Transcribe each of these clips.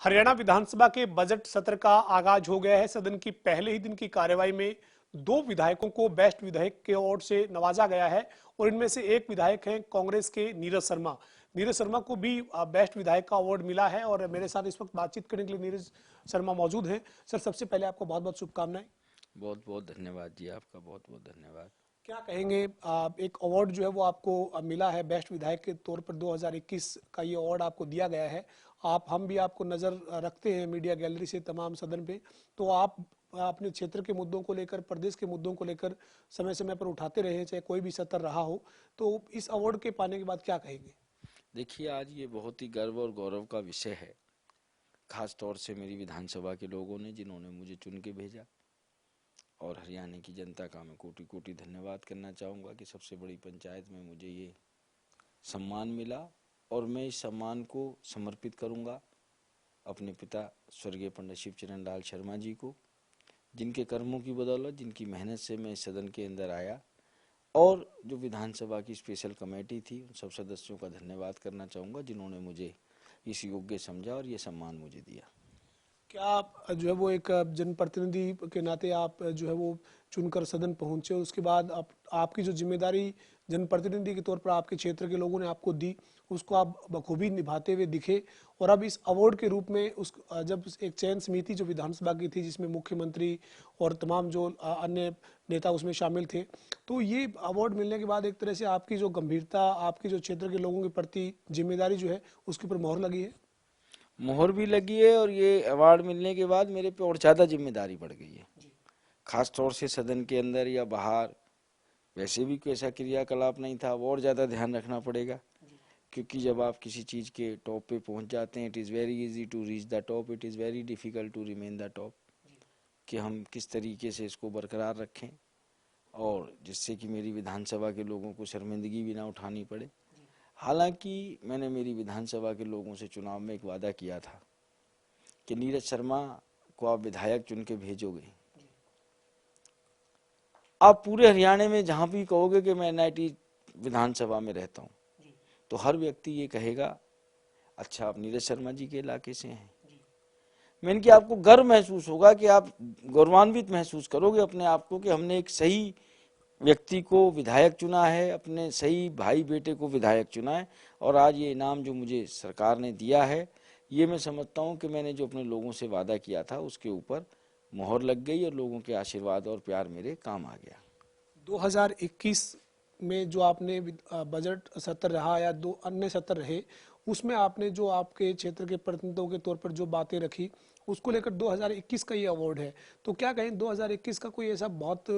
हरियाणा विधानसभा के बजट सत्र का आगाज हो गया है। सदन की पहले ही दिन की कार्यवाही में दो विधायकों को बेस्ट विधायक के अवार्ड से नवाजा गया है और इनमें से एक विधायक हैं कांग्रेस के नीरज शर्मा। नीरज शर्मा को भी बेस्ट विधायक का अवार्ड मिला है और मेरे साथ इस वक्त बातचीत करने के लिए नीरज शर्मा मौजूद हैं। सर, सबसे पहले आपको बहुत बहुत शुभकामनाएं। बहुत बहुत धन्यवाद जी, आपका बहुत बहुत धन्यवाद। क्या कहेंगे, एक अवार्ड जो है वो आपको मिला है बेस्ट विधायक के तौर पर, 2021 का ये अवार्ड आपको दिया गया है। हम भी आपको नज़र रखते हैं मीडिया गैलरी से तमाम सदन पे। तो आप अपने क्षेत्र के मुद्दों को लेकर, प्रदेश के मुद्दों को लेकर समय समय पर उठाते रहे हैं, चाहे कोई भी सत्र रहा हो। तो इस अवार्ड के पाने के बाद क्या कहेंगे? देखिए, आज ये बहुत ही गर्व और गौरव का विषय है, खास तौर से मेरी विधानसभा के लोगों ने जिन्होंने मुझे चुन के भेजा, और हरियाणा की जनता का मैं कोटि कोटि धन्यवाद करना चाहूँगा कि सबसे बड़ी पंचायत में मुझे ये सम्मान मिला। और मैं इस सम्मान को समर्पित करूँगा अपने पिता स्वर्गीय पंडित शिवचरण लाल शर्मा जी को, जिनके कर्मों की बदौलत, जिनकी मेहनत से मैं इस सदन के अंदर आया। और जो विधानसभा की स्पेशल कमेटी थी, उन सब सदस्यों का धन्यवाद करना चाहूँगा जिन्होंने मुझे इस योग्य समझा और ये सम्मान मुझे दिया। क्या आप जो है वो एक जनप्रतिनिधि के नाते आप जो है वो चुनकर सदन पहुंचे, उसके बाद आपकी जो जिम्मेदारी जनप्रतिनिधि के तौर पर आपके क्षेत्र के लोगों ने आपको दी, उसको आप बखूबी निभाते हुए दिखे। और अब इस अवार्ड के रूप में उस जब एक चयन समिति जो विधानसभा की थी, जिसमें मुख्यमंत्री और तमाम जो अन्य नेता उसमें शामिल थे, तो ये अवार्ड मिलने के बाद एक तरह से आपकी जो गंभीरता, आपके जो क्षेत्र के लोगों के प्रति जिम्मेदारी जो है, उसके ऊपर मोहर लगी है। मोहर भी लगी है, और ये अवार्ड मिलने के बाद मेरे पे और ज़्यादा जिम्मेदारी बढ़ गई है। खास तौर से सदन के अंदर या बाहर वैसे भी कोई ऐसा क्रियाकलाप नहीं था, अब और ज़्यादा ध्यान रखना पड़ेगा। क्योंकि जब आप किसी चीज़ के टॉप पे पहुंच जाते हैं, it is very easy to reach the top, it is very difficult to remain the top. कि हम किस तरीके से इसको बरकरार रखें और जिससे कि मेरी विधानसभा के लोगों को शर्मिंदगी भी ना उठानी पड़े। हालांकि मैंने मेरी विधानसभा के लोगों से चुनाव में एक वादा किया था कि नीरज शर्मा को आप विधायक चुन के भेजोगे। आप पूरे हरियाणा में जहां भी कहोगे कि मैं एनआईटी विधानसभा में रहता हूं, तो हर व्यक्ति ये कहेगा, अच्छा आप नीरज शर्मा जी के इलाके से हैं। मैंने कि आपको गर्व महसूस होगा, कि आप गौरवान्वित महसूस करोगे अपने आप को कि हमने एक सही व्यक्ति को विधायक चुना है, अपने सही भाई बेटे को विधायक चुना है। और आज ये इनाम जो मुझे सरकार ने दिया है, ये मैं समझता हूँ कि मैंने जो अपने लोगों से वादा किया था उसके ऊपर मोहर लग गई, और लोगों के आशीर्वाद और प्यार मेरे काम आ गया। 2021 में जो आपने बजट सत्र रहा या दो अन्य सत्र रहे, उसमें आपने जो आपके क्षेत्र के प्रतिनिधियों के तौर पर जो बातें रखी, उसको लेकर 2021 का ये अवार्ड है। तो क्या कहें, 2021 का कोई ऐसा बहुत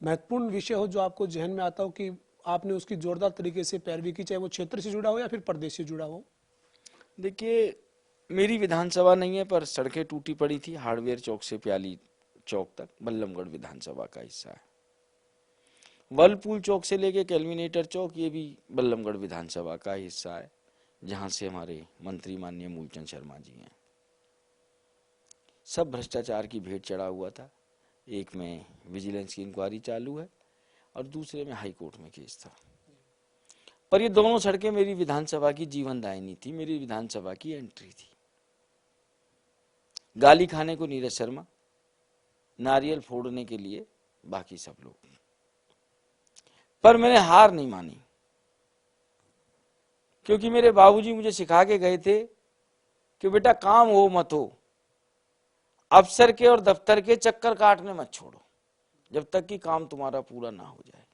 महत्वपूर्ण विषय हो जो आपको जहन में आता हो कि आपने उसकी जोरदार तरीके से पैरवी की, चाहे वो क्षेत्र से जुड़ा हो या फिर प्रदेश से जुड़ा हो? देखिए, मेरी विधानसभा नहीं है, पर सड़कें टूटी पड़ी थी हार्डवेयर चौक से प्याली चौक तक, बल्लमगढ़ विधानसभा का हिस्सा है। वर्लपूल चौक से लेके कैलविनेटर चौक, ये भी बल्लमगढ़ विधानसभा का हिस्सा है, जहां से हमारे मंत्री माननीय मूलचंद शर्मा जी हैं। सब भ्रष्टाचार की भेंट चढ़ा हुआ था। एक में विजिलेंस की इंक्वायरी चालू है और दूसरे में हाई कोर्ट में केस था। पर ये दोनों सड़कें मेरी विधानसभा की जीवन दायिनी थी, मेरी विधानसभा की एंट्री थी। गाली खाने को नीरज शर्मा, नारियल फोड़ने के लिए बाकी सब लोग। पर मैंने हार नहीं मानी, क्योंकि मेरे बाबूजी मुझे सिखा के गए थे कि बेटा काम हो मत हो, अफसर के और दफ्तर के चक्कर काटने मत छोड़ो जब तक कि काम तुम्हारा पूरा ना हो जाए।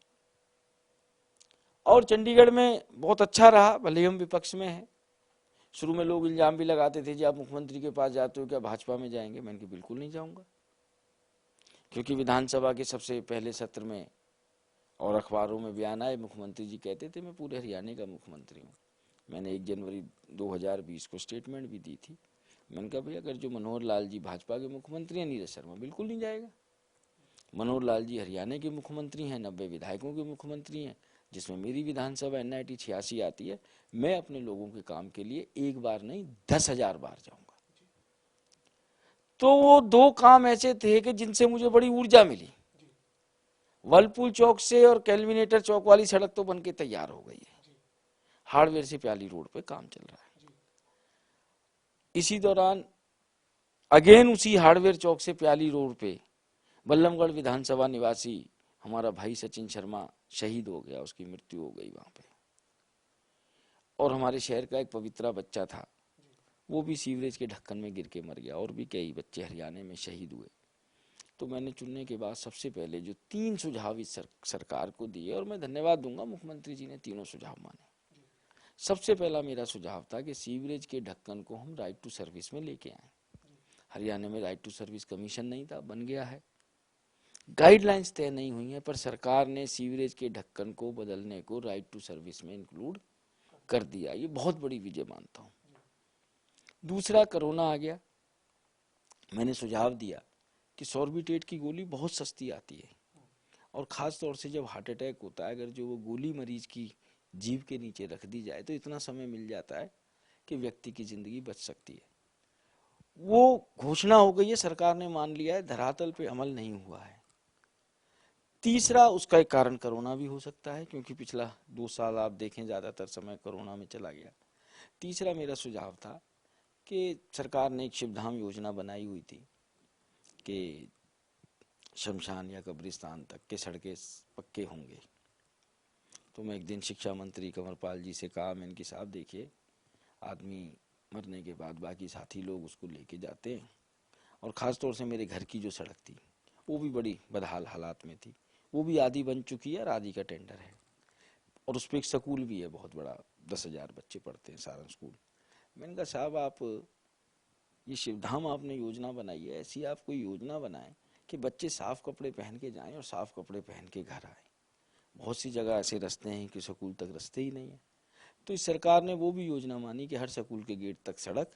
और चंडीगढ़ में बहुत अच्छा रहा, भले हम विपक्ष में हैं। शुरू में लोग इल्जाम भी लगाते थे, जी आप मुख्यमंत्री के पास जाते हो क्या भाजपा में जाएंगे? मैंने कहा बिल्कुल नहीं जाऊंगा, क्योंकि विधानसभा के सबसे पहले सत्र में और अखबारों में बयान आए, मुख्यमंत्री जी कहते थे मैं पूरे हरियाणा का मुख्यमंत्री हूँ। मैंने 1 जनवरी 2020 को स्टेटमेंट भी दी थी। मैंने कहा भाई, अगर जो मनोहर लाल जी भाजपा के मुख्यमंत्री हैं, नीरज शर्मा बिल्कुल नहीं जाएगा। मनोहर लाल जी हरियाणा के मुख्यमंत्री हैं, 90 विधायकों के मुख्यमंत्री हैं, जिसमें मेरी विधानसभा एनआईटी 86 आती है। मैं अपने लोगों के काम के लिए एक बार नहीं 10,000 बार जाऊंगा। तो वो दो काम ऐसे थे कि जिनसे मुझे बड़ी ऊर्जा मिली। वर्लपूल चौक से और कैलविनेटर चौक वाली सड़क तो बनके तैयार हो गई है, हार्डवेयर से प्याली रोड पे काम चल रहा है। इसी दौरान अगेन उसी हार्डवेयर चौक से प्याली रोड पे बल्लमगढ़ विधानसभा निवासी हमारा भाई सचिन शर्मा शहीद हो गया, उसकी मृत्यु हो गई वहां पे। और हमारे शहर का एक पवित्रा बच्चा था, वो भी सीवरेज के ढक्कन में गिर के मर गया, और भी कई बच्चे हरियाणा में शहीद हुए। तो मैंने चुनने के बाद सबसे पहले जो 3 सुझाव इस सरकार को दिए, और मैं धन्यवाद दूंगा मुख्यमंत्री जी ने तीनों सुझाव माने। सबसे पहला मेरा सुझाव था कि सीवरेज के ढक्कन को हम राइट टू सर्विस में लेके आए। हरियाणा में राइट टू सर्विस कमीशन नहीं था, बन गया है। गाइडलाइंस तय नहीं हुई है, पर सरकार ने सीवरेज के ढक्कन को बदलने को राइट टू सर्विस में इंक्लूड कर दिया। ये बहुत बड़ी विजय मानता हूं। दूसरा, कोरोना आ गया, मैंने सुझाव दिया कि सॉर्बिटेट की गोली बहुत सस्ती आती है, और ख़ास तौर से जब हार्ट अटैक होता है, अगर जो वो गोली मरीज की जीभ के नीचे रख दी जाए तो इतना समय मिल जाता है कि व्यक्ति की ज़िंदगी बच सकती है। वो घोषणा हो गई है, सरकार ने मान लिया है, धरातल पे अमल नहीं हुआ है। तीसरा, उसका एक कारण कोरोना भी हो सकता है, क्योंकि पिछला 2 साल आप देखें ज़्यादातर समय कोरोना में चला गया। तीसरा मेरा सुझाव था कि सरकार ने एक शिवधाम योजना बनाई हुई थी कि शमशान या कब्रिस्तान तक के सड़कें पक्के होंगे। तो मैं एक दिन शिक्षा मंत्री कंवरपाल जी से कहा, मैंने कि साहब देखिए, आदमी मरने के बाद बाकी साथी लोग उसको लेके जाते हैं, और ख़ास तौर से मेरे घर की जो सड़क थी वो भी बड़ी बदहाल हालात में थी, वो भी आधी बन चुकी है और आधी का टेंडर है, और उस पर एक स्कूल भी है बहुत बड़ा, 10,000 बच्चे पढ़ते हैं, सारन स्कूल। मैंने कहा साहब, आप ये शिवधाम आपने योजना बनाई है, ऐसी आप कोई योजना बनाएं कि बच्चे साफ कपड़े पहन के जाएं और साफ कपड़े पहन के घर आए। बहुत सी जगह ऐसे रास्ते हैं कि स्कूल तक रास्ते ही नहीं है। तो इस सरकार ने वो भी योजना मानी कि हर स्कूल के गेट तक सड़क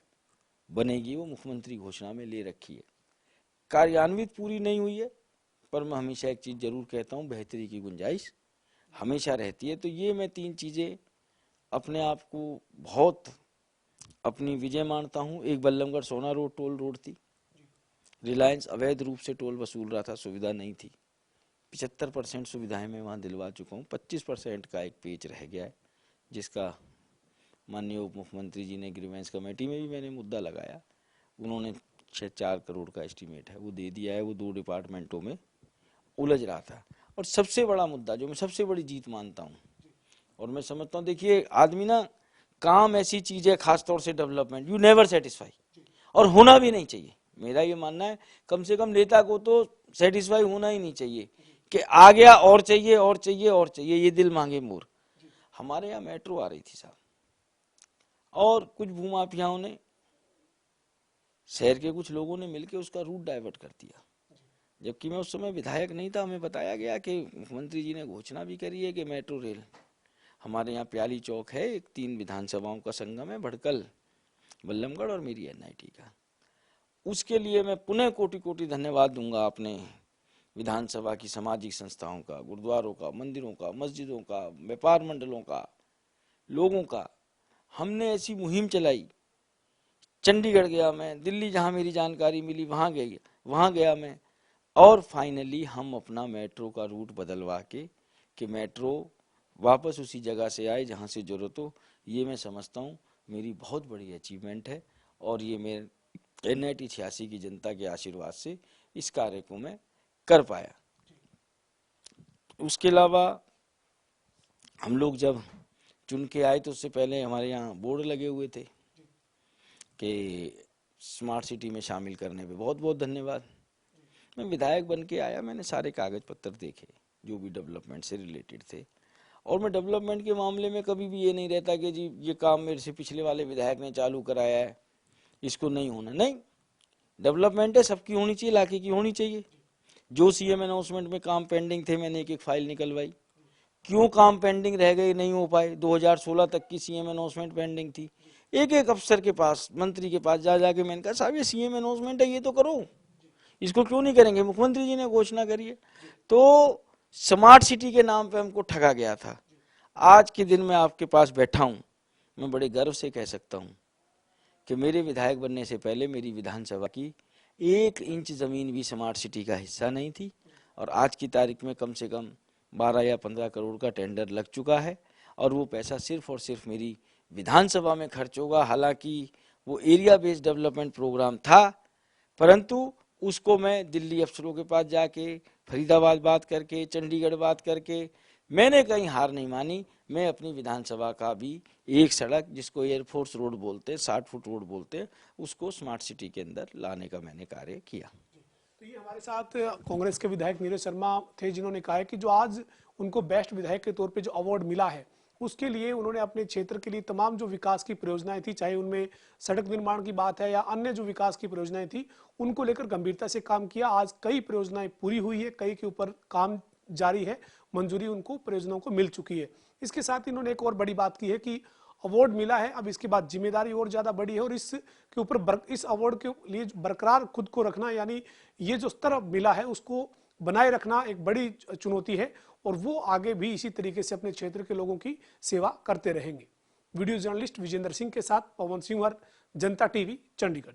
बनेगी, वो मुख्यमंत्री घोषणा में ले रखी है। कार्यान्वित पूरी नहीं हुई है, पर मैं हमेशा एक चीज़ जरूर कहता हूँ, बेहतरी की गुंजाइश हमेशा रहती है। तो ये मैं 3 चीज़ें अपने आप को बहुत अपनी विजय मानता हूँ। एक, बल्लमगढ़ सोना रोड टोल रोड थी, रिलायंस अवैध रूप से टोल वसूल रहा था, सुविधा नहीं थी। 75% सुविधाएं मैं वहाँ दिलवा चुका हूँ, 25% का एक पेच रह गया है, जिसका माननीय उप मुख्यमंत्री जी ने ग्रीवेंस कमेटी में भी मैंने मुद्दा लगाया। उन्होंने 4 करोड़ का एस्टीमेट है वो दे दिया है, वो 2 डिपार्टमेंटों में उलझ रहा था। और सबसे बड़ा मुद्दा जो मैं सबसे बड़ी जीत मानता हूँ, और मैं समझता हूँ, देखिए आदमी ना, काम ऐसी चीज़ है, खासतौर से डेवलपमेंट, यू नेवर सेटिस्फाई, और होना भी नहीं चाहिए। मेरा ये मानना है, कम से कम नेता को तो सेटिस्फाई होना ही नहीं चाहिए कि आ गया और चाहिए और चाहिए और चाहिए, ये दिल मांगे मोर। हमारे यहाँ मेट्रो आ रही थी साहब, और कुछ भूमाफियाओं ने, शहर के कुछ लोगों ने मिलकर उसका रूट डाइवर्ट कर दिया, जबकि मैं उस समय विधायक नहीं था। हमें बताया गया कि मुख्यमंत्री जी ने घोषणा भी करी है कि मेट्रो रेल हमारे यहाँ प्याली चौक है, एक 3 विधानसभाओं का संगम है, भड़कल, बल्लमगढ़ और मेरी एनआईटी का। उसके लिए मैं पुनः कोटि कोटि धन्यवाद दूंगा अपने विधानसभा की सामाजिक संस्थाओं का, गुरुद्वारों का, मंदिरों का, मस्जिदों का, व्यापार मंडलों का, लोगों का। हमने ऐसी मुहिम चलाई, चंडीगढ़ गया मैं, दिल्ली जहाँ मेरी जानकारी मिली वहाँ गया मैं, और फाइनली हम अपना मेट्रो का रूट बदलवा के कि मेट्रो वापस उसी जगह से आए जहाँ से जरूरत हो। ये मैं समझता हूँ मेरी बहुत बड़ी अचीवमेंट है, और ये मेरे एनआईटी 86 की जनता के आशीर्वाद से इस कार्य को मैं कर पाया। उसके अलावा हम लोग जब चुन के आए तो उससे पहले हमारे यहाँ बोर्ड लगे हुए थे कि स्मार्ट सिटी में शामिल करने पे बहुत बहुत धन्यवाद। मैं विधायक बन के आया, मैंने सारे कागज पत्र देखे जो भी डेवलपमेंट से रिलेटेड थे, और मैं डेवलपमेंट के मामले में कभी भी ये नहीं रहता कि जी ये काम मेरे से पिछले वाले विधायक ने चालू कराया है, इसको नहीं होना। नहीं, डेवलपमेंट है, सबकी होनी चाहिए, इलाके की होनी चाहिए। जो सीएम अनाउंसमेंट में काम पेंडिंग थे, मैंने एक एक फाइल निकलवाई। क्यों काम पेंडिंग रह गए, नहीं हो पाए, 2016 तक की सीएम अनाउंसमेंट पेंडिंग थी। एक एक अफसर के पास, मंत्री के पास जा जाके मैंने कहा साहब ये सीएम अनाउंसमेंट है, ये तो करो, इसको क्यों नहीं करेंगे, मुख्यमंत्री जी ने घोषणा करी है। तो स्मार्ट सिटी के नाम पे हमको ठगा गया था। आज के दिन में आपके पास बैठा हूं, मैं बड़े गर्व से कह सकता हूं कि मेरे विधायक बनने से पहले मेरी विधानसभा की 1 इंच जमीन भी स्मार्ट सिटी का हिस्सा नहीं थी, और आज की तारीख में कम से कम 12 या 15 करोड़ का टेंडर लग चुका है, और वो पैसा सिर्फ और सिर्फ मेरी विधानसभा में खर्च होगा। हालांकि वो एरिया बेस्ड डेवलपमेंट प्रोग्राम था, परंतु उसको मैं दिल्ली अफसरों के पास जाके, फरीदाबाद बात करके, चंडीगढ़ बात करके, मैंने कहीं हार नहीं मानी। मैं अपनी विधानसभा का भी एक सड़क, जिसको एयरफोर्स रोड बोलते हैं, 60 फुट रोड बोलते हैं, उसको स्मार्ट सिटी के अंदर लाने का मैंने कार्य किया। तो ये हमारे साथ कांग्रेस के विधायक नीरज शर्मा थे, जिन्होंने कहा है कि जो आज उनको बेस्ट विधायक के तौर पे जो अवार्ड मिला है, उसके लिए उन्होंने अपने क्षेत्र के लिए तमाम जो विकास की परियोजनाएं थी, चाहे उनमें सड़क निर्माण की बात है या अन्य जो विकास की परियोजनाएं थी, उनको लेकर गंभीरता से काम किया। आज कई परियोजनाएं पूरी हुई है, कई के ऊपर काम जारी है, मंजूरी उनको परियोजनाओं को मिल चुकी है। इसके साथ ही इन्होंने एक और बड़ी बात की है कि अवार्ड मिला है, अब इसके बाद जिम्मेदारी और ज्यादा बड़ी है और इसके ऊपर इस अवार्ड के लिए बरकरार खुद को रखना, यानी ये जो स्तर मिला है उसको बनाए रखना एक बड़ी चुनौती है और वो आगे भी इसी तरीके से अपने क्षेत्र के लोगों की सेवा करते रहेंगे। वीडियो जर्नलिस्ट विजेंद्र सिंह के साथ पवन सिंह, जनता टीवी, चंडीगढ़।